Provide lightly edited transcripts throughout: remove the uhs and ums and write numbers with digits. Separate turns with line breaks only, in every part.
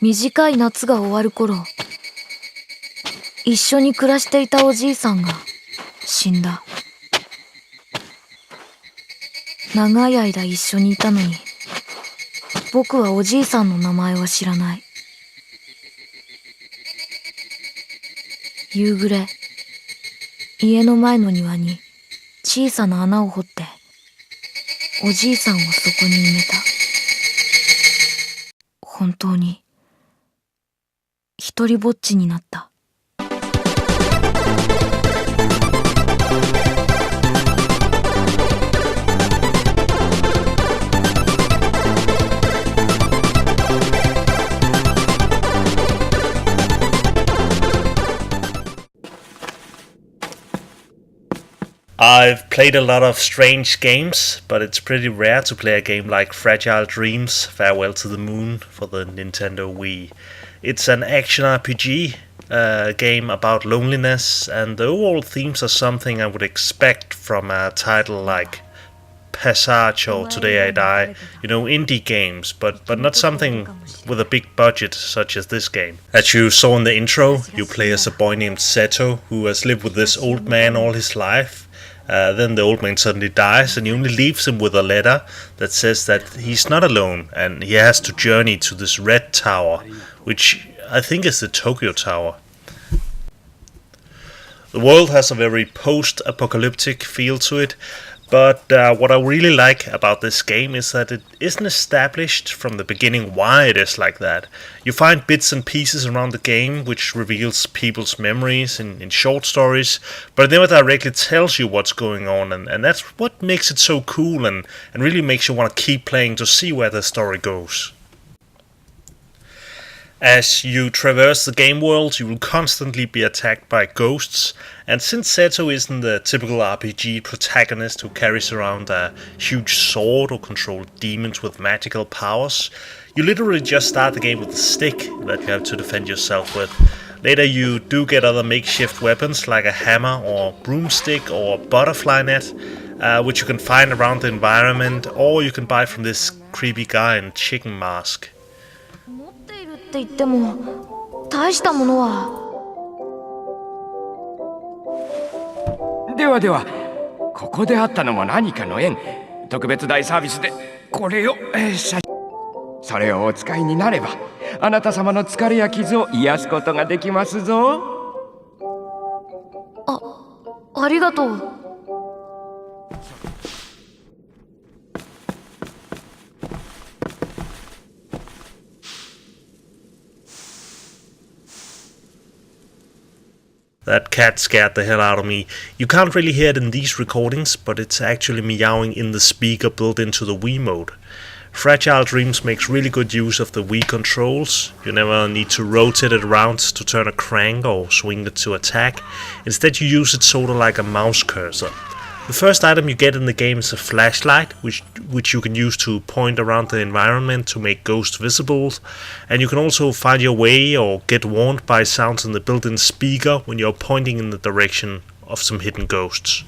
短い夏が終わる頃、一緒に暮らしていたおじいさんが死んだ。長い間一緒にいたのに、僕はおじいさんの名前は知らない。夕暮れ、家の前の庭に小さな穴を掘って、おじいさんをそこに埋めた。本当に、一人ぼっちになった。
I've played a lot of strange games, but it's pretty rare to play a game like Fragile Dreams: Farewell to the Moon for the Nintendo Wii. It's an action RPG game about loneliness, and the overall themes are something I would expect from a title like Passage or Today I Die, indie games, but not something with a big budget such as this game. As you saw in the intro, you play as a boy named Seto, who has lived with this old man all his life. Then the old man suddenly dies, and he only leaves him with a letter that says that he's not alone, and he has to journey to this red tower, which I think is the Tokyo Tower. The world has a very post-apocalyptic feel to it, but what I really like about this game is that it isn't established from the beginning why it is like that. You find bits and pieces around the game which reveals people's memories in short stories, but it never directly tells you what's going on, and that's what makes it so cool and really makes you want to keep playing to see where the story goes. As you traverse the game world, you will constantly be attacked by ghosts, and since Seto isn't the typical RPG protagonist who carries around a huge sword or controls demons with magical powers, you literally just start the game with a stick that you have to defend yourself with. Later you do get other makeshift weapons like a hammer or broomstick or butterfly net, which you can find around the environment, or you can buy from this creepy guy in chicken mask.
って言っても大したものは。
ではでは、ここであったのも何かの縁。特別大サービスでこれをそれをお使いになれば、あなた様の疲れや傷を癒すことができますぞ。
ありがとう。
That cat scared the hell out of me. You can't really hear it in these recordings, but it's actually meowing in the speaker built into the Wii mode. Fragile Dreams makes really good use of the Wii controls. You never need to rotate it around to turn a crank or swing it to attack. Instead you use it sort of like a mouse cursor. The first item you get in the game is a flashlight, which you can use to point around the environment to make ghosts visible, and you can also find your way or get warned by sounds in the built-in speaker when you're pointing in the direction of some hidden ghosts.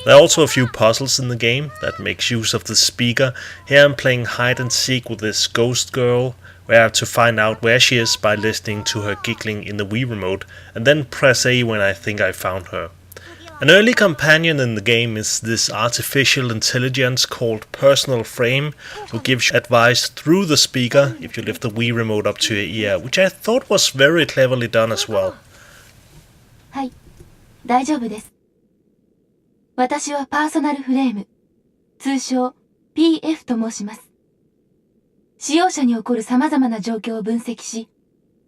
There are also a few puzzles in the game that makes use of the speaker. Here I'm playing hide and seek with this ghost girl, where I have to find out where she is by listening to her giggling in the Wii remote, and then press A when I think I found her. An early companion in the game is this artificial intelligence called Personal Frame, who gives you advice through the speaker if you lift the Wii remote up to your ear, which I thought was very cleverly done as well.
はい、大丈夫です。私はパーソナルフレーム、通称 PF と申します。使用者に起こる様々な状況を分析し、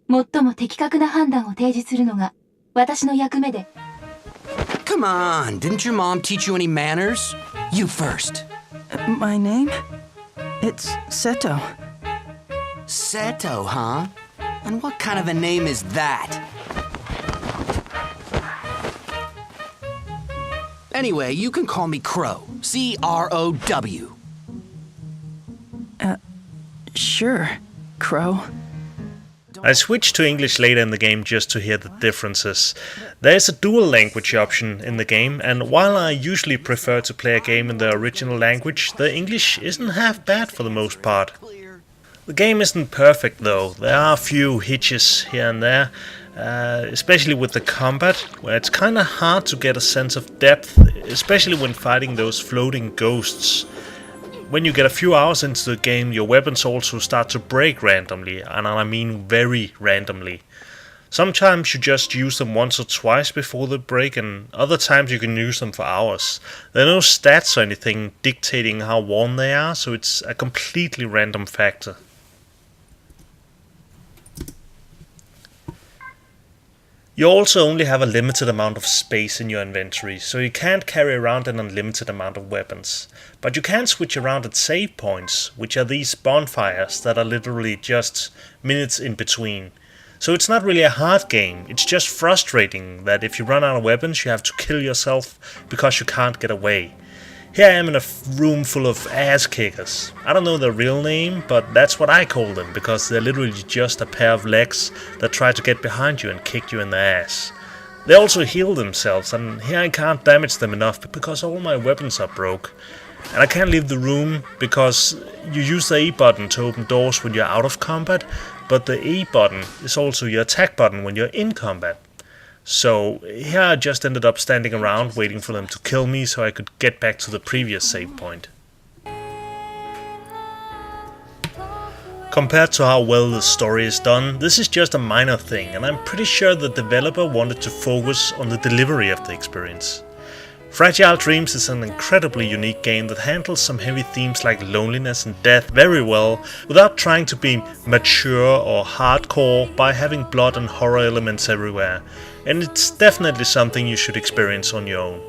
最も的確な判断を提示するのが私の役目で。
Come on, didn't your mom teach you any manners? You first.
My name? It's Seto.
Seto, huh? And what kind of a name is that? Anyway, you can call me Crow. C-R-O-W.
Sure, Crow.
I switched to English later in the game just to hear the differences. There is a dual language option in the game, and while I usually prefer to play a game in the original language, the English isn't half bad for the most part. The game isn't perfect though, there are a few hitches here and there, especially with the combat, where it's kinda hard to get a sense of depth, especially when fighting those floating ghosts. When you get a few hours into the game, your weapons also start to break randomly, and I mean very randomly. Sometimes you just use them once or twice before they break, and other times you can use them for hours. There are no stats or anything dictating how worn they are, so it's a completely random factor. You also only have a limited amount of space in your inventory, so you can't carry around an unlimited amount of weapons. But you can switch around at save points, which are these bonfires that are literally just minutes in between. So it's not really a hard game, it's just frustrating that if you run out of weapons you have to kill yourself because you can't get away. Here I am in a room full of ass kickers. I don't know their real name, but that's what I call them, because they're literally just a pair of legs that try to get behind you and kick you in the ass. They also heal themselves, and here I can't damage them enough because all my weapons are broke. And I can't leave the room because you use the A button to open doors when you're out of combat, but the A button is also your attack button when you're in combat. So here I just ended up standing around waiting for them to kill me so I could get back to the previous save point. Compared to how well the story is done, this is just a minor thing, and I'm pretty sure the developer wanted to focus on the delivery of the experience. Fragile Dreams is an incredibly unique game that handles some heavy themes like loneliness and death very well, without trying to be mature or hardcore by having blood and horror elements everywhere, and it's definitely something you should experience on your own.